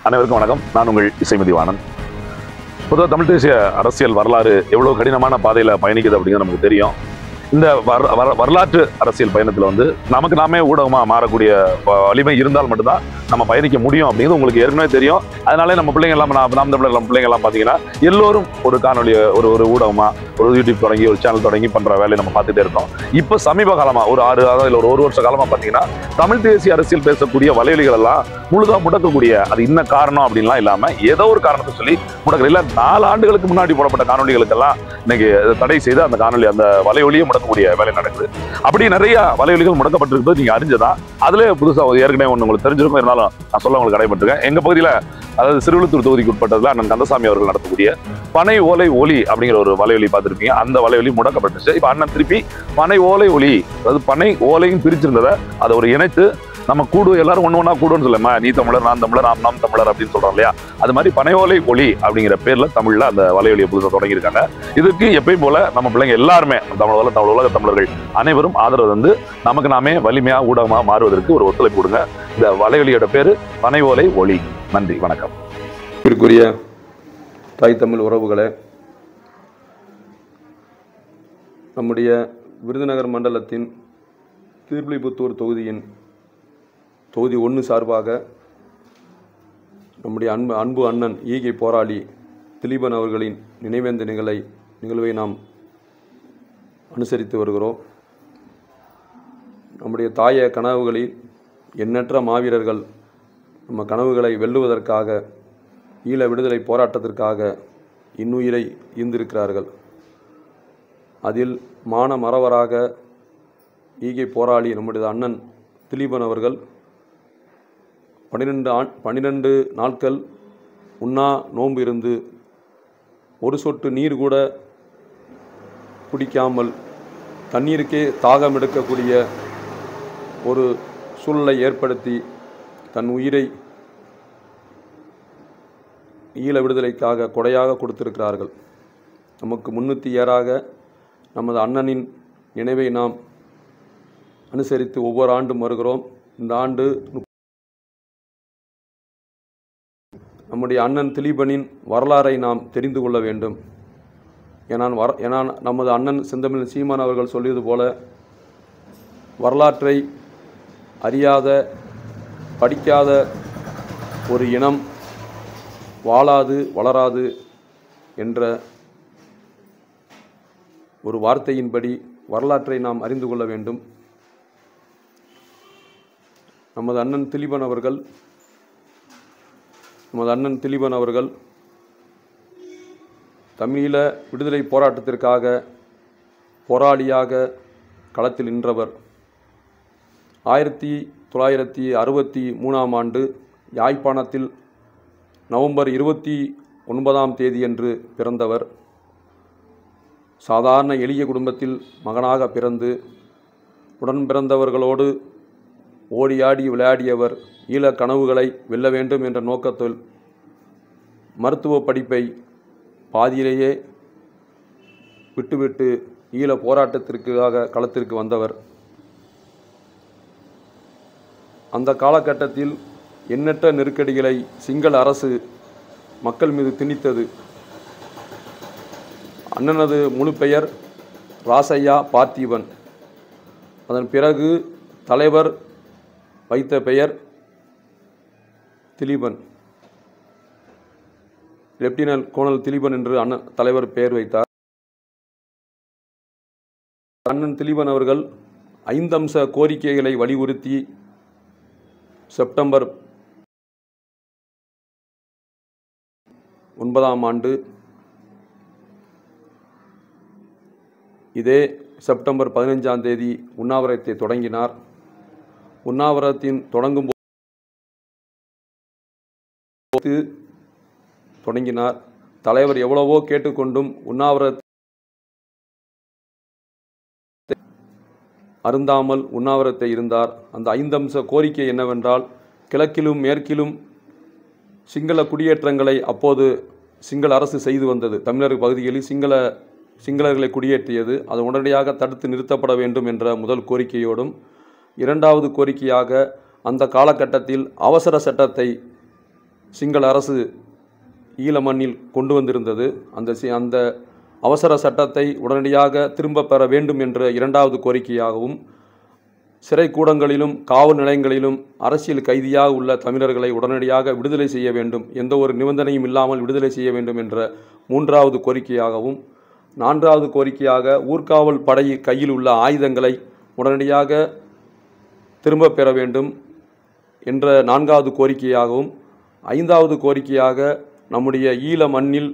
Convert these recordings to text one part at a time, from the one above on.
அனைவருக்கும் வணக்கம். நான் உங்கள் இசைமதிவாணன். பொதுவாக தமிழ் தேசிய அரசியல் வரலாறு எவ்வளவு கடினமான பாதையில பயணிக்குது அப்படிங்கிறது நமக்கு தெரியும். இந்த வரலாற்று அரசியல் பயணத்துல வந்து நமக்கு நாமே ஊடகமா மாறக்கூடிய வலிமை இருந்தால் மட்டும்தான் நம்ம பயணிக்க முடியும் அப்படிங்கிறது உங்களுக்கு ஏற்கனவே தெரியும். அதனாலே நம்ம பிள்ளைங்க எல்லாம் நாம் தமிழர் பிள்ளைங்க எல்லாம் பார்த்தீங்கன்னா எல்லோரும் ஒரு காணொலி ஒரு ஊடகமா ஒரு யூடியூப் தொடங்கி ஒரு சேனல் தொடங்கி பண்ற வேலையை நம்ம பார்த்துட்டே இருக்கோம். இப்போ சமீப காலமா ஒரு 6 இல்லை ஒரு வருஷ காலமா பார்த்தீங்கன்னா தமிழ் தேசிய அரசியல் பேசக்கூடிய வலைவலிகள் எல்லாம் முழுதா முடக்கக்கூடிய அது இன்ன காரணம் அப்படின்லாம் இல்லாம ஏதோ ஒரு காரணத்தை சொல்லி முடக்கிற இல்லை 4 ஆண்டுகளுக்கு முன்னாடி போடப்பட்ட காணொலிகளுக்கெல்லாம் இன்னைக்கு தடை செய்து அந்த காணொலி அந்த வலைவலியை முடக்கக்கூடிய வேலை நடக்குது. அப்படி நிறைய வலைவலிகள் முடக்கப்பட்டிருக்கிறது நீங்க அறிஞ்சதா? அதுல புதுசா ஏற்கனவே ஒன்று உங்களுக்கு தெரிஞ்சிருக்கும், இருந்தாலும் நான் சொல்ல உங்களுக்கு கடைபட்டிருக்கேன். எங்க பகுதியில அதாவது சிறுவிழுத்தூர் தொகுதிக்கு உட்பட்டதுல அண்ணன் கந்தசாமி அவர்கள் நடத்தக்கூடிய பனை ஓலை ஒலி அப்படிங்கிற ஒரு வலைவலி பார்த்துருப்பீங்க. அந்த வலைவலி முடக்கப்பட்டுச்சு. இப்ப அண்ணன் திருப்பி பனை ஓலை ஒலி, அதாவது பனை ஓலையும் பிரிச்சிருந்ததை அதை ஒரு இணைத்து நம்ம கூடு எல்லாரும் ஒண்ணா கூடுன்னு சொல்லமா, நீ தமிழர் நான் தமிழர் நாம் தமிழர் அப்படின்னு சொல்றோம் இல்லையா, அது மாதிரி பனையோலை ஒளி அப்படிங்கிற பேர்ல தமிழ்ல அந்த வலைவலியை புதுசாக தொடங்கியிருக்காங்க. இதுக்கு எப்பயும் போல நம்ம பிள்ளைங்க எல்லாருமே தமிழ் உலக தமிழர்கள் அனைவரும் ஆதரவு வந்து நமக்கு நாமே வலிமையா ஊடகமா மாறுவதற்கு ஒரு ஒத்துழைப்பு கொடுங்க. இந்த வலைவலியோட பேரு பனையோலை ஒளி. நன்றி, வணக்கம். இதற்குரிய தாய் தமிழ் உறவுகளே, நம்முடைய விருதுநகர் மண்டலத்தின் திருப்புலிபுத்தூர் தொகுதியின் தொகுதி 1 சார்பாக நம்முடைய அன்பு அண்ணன் ஈகை போராளி திலீபன் அவர்களின் நினைவேந்த நிகழ்வை நாம் அனுசரித்து வருகிறோம். நம்முடைய தாய கனவுகளில் எண்ணற்ற மாவீரர்கள் நம்ம கனவுகளை வெல்லுவதற்காக ஈழ விடுதலை போராட்டத்திற்காக இன்னுயிரை ஈந்திருக்கிறார்கள். அதில் மான மறவராக ஈகை போராளி நம்முடைய அண்ணன் திலீபன் அவர்கள் 12 நாட்கள் உண்ணா நோன்பு இருந்து ஒரு சொட்டு நீர் கூட குடிக்காமல் தண்ணீருக்கே தாகம் எடுக்கக்கூடிய ஒரு சூழலை ஏற்படுத்தி தன் உயிரை ஈழ விடுதலைக்காக கொடையாக கொடுத்திருக்கிறார்கள். நமக்கு 307 நமது அண்ணனின் நினைவை நாம் அனுசரித்து ஒவ்வொரு ஆண்டும் வருகிறோம். இந்த ஆண்டு நம்முடைய அண்ணன் திலீபனின் வரலாறை நாம் தெரிந்து கொள்ள வேண்டும். ஏன்னா நமது அண்ணன் செந்தமிழ் சீமான் அவர்கள் சொல்லியது போல, வரலாற்றை அறியாத படிக்காத ஒரு இனம் வாழாது வளராது என்ற ஒரு வார்த்தையின்படி வரலாற்றை நாம் அறிந்து கொள்ள வேண்டும். நமது அண்ணன் திலீபன் அவர்கள் தமிழீழ விடுதலை போராட்டத்திற்காக போராளியாக களத்தில் நின்றவர். 1963ஆம் ஆண்டு யாழ்ப்பாணத்தில் நவம்பர் 29ஆம் தேதியன்று பிறந்தவர். சாதாரண எளிய குடும்பத்தில் மகனாக பிறந்து உடன் பிறந்தவர்களோடு ஓடியாடி விளையாடியவர். ஈழ கனவுகளை வெல்ல வேண்டும் என்ற நோக்கத்தில் மருத்துவ படிப்பை பாதியிலேயே விட்டுவிட்டு ஈழ போராட்டத்திற்காக களத்திற்கு வந்தவர். அந்த காலகட்டத்தில் எண்ணற்ற நெருக்கடிகளை சிங்கள அரசு மக்கள் மீது திணித்தது. அண்ணனது முழு பெயர் ராசையா பார்த்திபன். அதன் பிறகு தலைவர் வைத்த பெயர் திலீபன். லெப்டினன்ட் கோனல் திலீபன் என்று தலைவர் பெயர் வைத்தார். அண்ணன் திலீபன் அவர்கள் 5 அம்ச கோரிக்கைகளை வலியுறுத்தி செப்டம்பர் 9ஆம் ஆண்டு இதே செப்டம்பர் 15ஆம் தேதி உண்ணாவிரத்தை தொடங்கினார். உண்ணாவிரத்தின் தொடங்கினார். தலைவர் எவ்வளவோ கேட்டுக்கொண்டும் உண்ணாவிரத்தை அருந்தாமல் உண்ணாவிரத்தை இருந்தார். அந்த 5 அம்ச கோரிக்கை என்னவென்றால், கிழக்கிலும் மேற்கிலும் சிங்கள குடியேற்றங்களை அப்போது சிங்கள அரசு செய்து வந்தது. தமிழர் பகுதிகளில் சிங்களர்களை குடியேற்றியது. அது உடனடியாக தடுத்து நிறுத்தப்பட வேண்டும் என்ற முதல் கோரிக்கையோடும், 2வது கோரிக்கையாக அந்த காலகட்டத்தில் அவசர சட்டத்தை சிங்கள அரசு ஈழ மண்ணில் கொண்டு வந்திருந்தது. அந்த அவசர சட்டத்தை உடனடியாக திரும்ப பெற வேண்டும் என்ற இரண்டாவது கோரிக்கையாகவும், சிறை கூடங்களிலும் காவல் நிலையங்களிலும் அரசியல் கைதியாக உள்ள தமிழர்களை உடனடியாக விடுதலை செய்ய வேண்டும், எந்த ஒரு நிபந்தனையும் இல்லாமல் விடுதலை செய்ய வேண்டும் என்ற மூன்றாவது கோரிக்கையாகவும், நான்காவது கோரிக்கையாக ஊர்காவல் படை கையில் உள்ள ஆயுதங்களை உடனடியாக திரும்ப பெற வேண்டும் என்ற நான்காவது கோரிக்கையாகவும், ஐந்தாவது கோரிக்கையாக நம்முடைய ஈழ மண்ணில்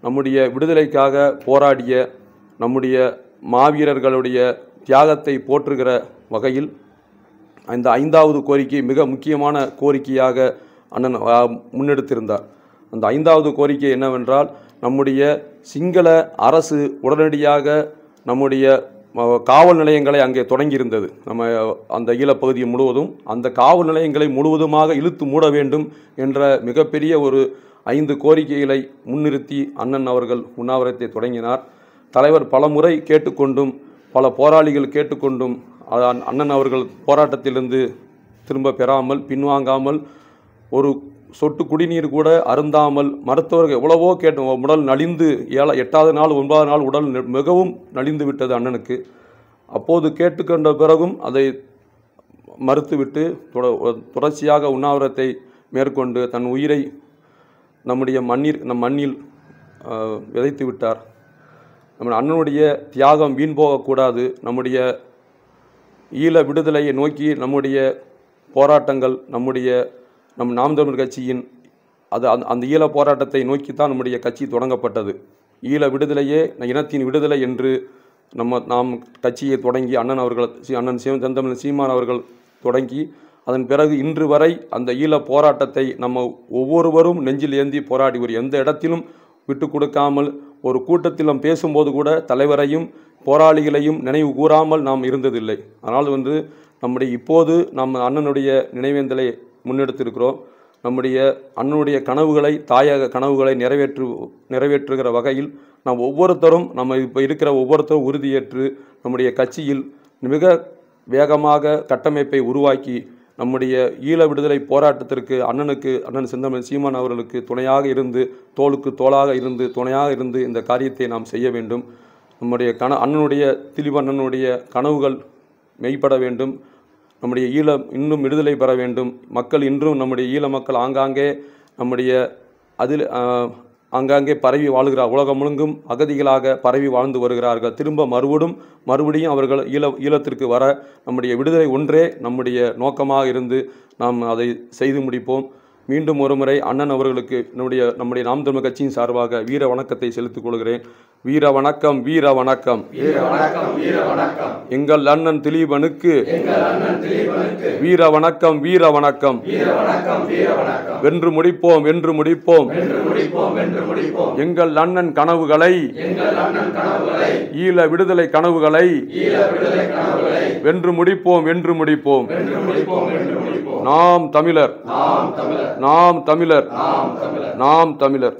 நம்முடைய விடுதலைக்காக போராடிய நம்முடைய மாவீரர்களுடைய தியாகத்தை போற்றுகிற வகையில் இந்த ஐந்தாவது கோரிக்கை மிக முக்கியமான கோரிக்கையாக அண்ணன் முன்னெடுத்திருந்தார். அந்த ஐந்தாவது கோரிக்கை என்னவென்றால், நம்முடைய சிங்கள அரசு உடனடியாக நம்முடைய காவல் நிலையங்களை அங்கே தொடங்கியிருந்தது. நம்ம அந்த ஈழப்பகுதியை முழுவதும் அந்த காவல் நிலையங்களை முழுவதுமாக இழுத்து மூட வேண்டும் என்ற மிகப்பெரிய ஒரு 5 கோரிக்கைகளை முன்னிறுத்தி அண்ணன் அவர்கள் உண்ணாவிரத்தை தொடங்கினார். தலைவர் பலமுறை கேட்டுக்கொண்டும் பல போராளிகள் கேட்டுக்கொண்டும் அண்ணன் அவர்கள் போராட்டத்திலிருந்து திரும்ப பெறாமல் பின்வாங்காமல், ஒரு சொட்டு குடிநீர் கூட அருந்தாமல், மருத்துவர்கள் எவ்வளவோ உடல் நலிந்து 8வது நாள் 9வது நாள் உடல் மிகவும் நலிந்து விட்டது அண்ணனுக்கு. அப்போது கேட்டுக்கொண்ட பிறகும் அதை மறுத்துவிட்டு தொடர்ச்சியாக உண்ணாவிரத்தை மேற்கொண்டு தன் உயிரை நம் மண்ணில் விதைத்து விட்டார். நம்ம அண்ணனுடைய தியாகம் வீண் போகக்கூடாது. நம்முடைய ஈழ விடுதலையை நோக்கி நம்முடைய போராட்டங்கள், நம் நாம் தமிழர் கட்சியின் அந்த ஈழ போராட்டத்தை நோக்கித்தான் நம்முடைய கட்சி தொடங்கப்பட்டது. ஈழ விடுதலையே இனத்தின் விடுதலை என்று நாம் கட்சியை தொடங்கி அண்ணன் செந்தமிழ் சீமான் அவர்கள் தொடங்கி, அதன் பிறகு இன்று வரை அந்த ஈழ போராட்டத்தை நம்ம ஒவ்வொருவரும் நெஞ்சில் ஏந்தி போராடி எந்த இடத்திலும் விட்டு கொடுக்காமல், ஒரு கூட்டத்தில் பேசும்போது கூட தலைவரையும் போராளிகளையும் நினைவு கூறாமல் நாம் இருந்ததில்லை. ஆனால் இப்போது நம்ம அண்ணனுடைய நினைவேந்தலை முன்னெடுத்திருக்கிறோம். நம்முடைய அண்ணனுடைய கனவுகளை, தாயக கனவுகளை நிறைவேற்றுகிற வகையில் நாம் ஒவ்வொருத்தரும், நம்ம இப்போ இருக்கிற ஒவ்வொருத்தரும் உறுதியேற்று நம்முடைய கட்சியில் மிக வேகமாக கட்டமைப்பை உருவாக்கி நம்முடைய ஈழ விடுதலை போராட்டத்திற்கு அண்ணன் செந்தமிழ் சீமான் அவர்களுக்கு துணையாக இருந்து, தோளுக்கு தோளாக இருந்து, துணையாக இருந்து இந்த காரியத்தை நாம் செய்ய வேண்டும். நம்முடைய அண்ணனுடைய திலீபண்ணனுடைய கனவுகள் மெய்ப்பட வேண்டும். நம்முடைய ஈழம் இன்னும் விடுதலை பெற வேண்டும். மக்கள் இன்றும் நம்முடைய ஈழ மக்கள் ஆங்காங்கே பரவி வாழ்கிறார். உலகம் முழுங்கும் அகதிகளாக பரவி வாழ்ந்து வருகிறார்கள். திரும்ப மறுபடியும் அவர்கள் ஈழத்திற்கு வர நம்முடைய விடுதலை ஒன்றே நம்முடைய நோக்கமாக இருந்து நாம் அதை செய்து முடிப்போம். மீண்டும் ஒருமுறை அண்ணன் அவர்களுக்கு நம்முடைய நாம் தமிழர் கட்சியின் சார்பாக வீர வணக்கத்தை செலுத்திக் கொள்கிறேன். வீர வணக்கம், வீர வணக்கம், எங்கள் அண்ணன் திலீபனுக்கு வீர வணக்கம், வீர வணக்கம். வென்று முடிப்போம், வென்று முடிப்போம். எங்கள் அண்ணன் கனவுகளை, ஈழ விடுதலை கனவுகளை வென்று முடிப்போம், வென்று முடிப்போம். நாம் தமிழர், நாம் தமிழர், நாம் தமிழர், நாம் தமிழர்.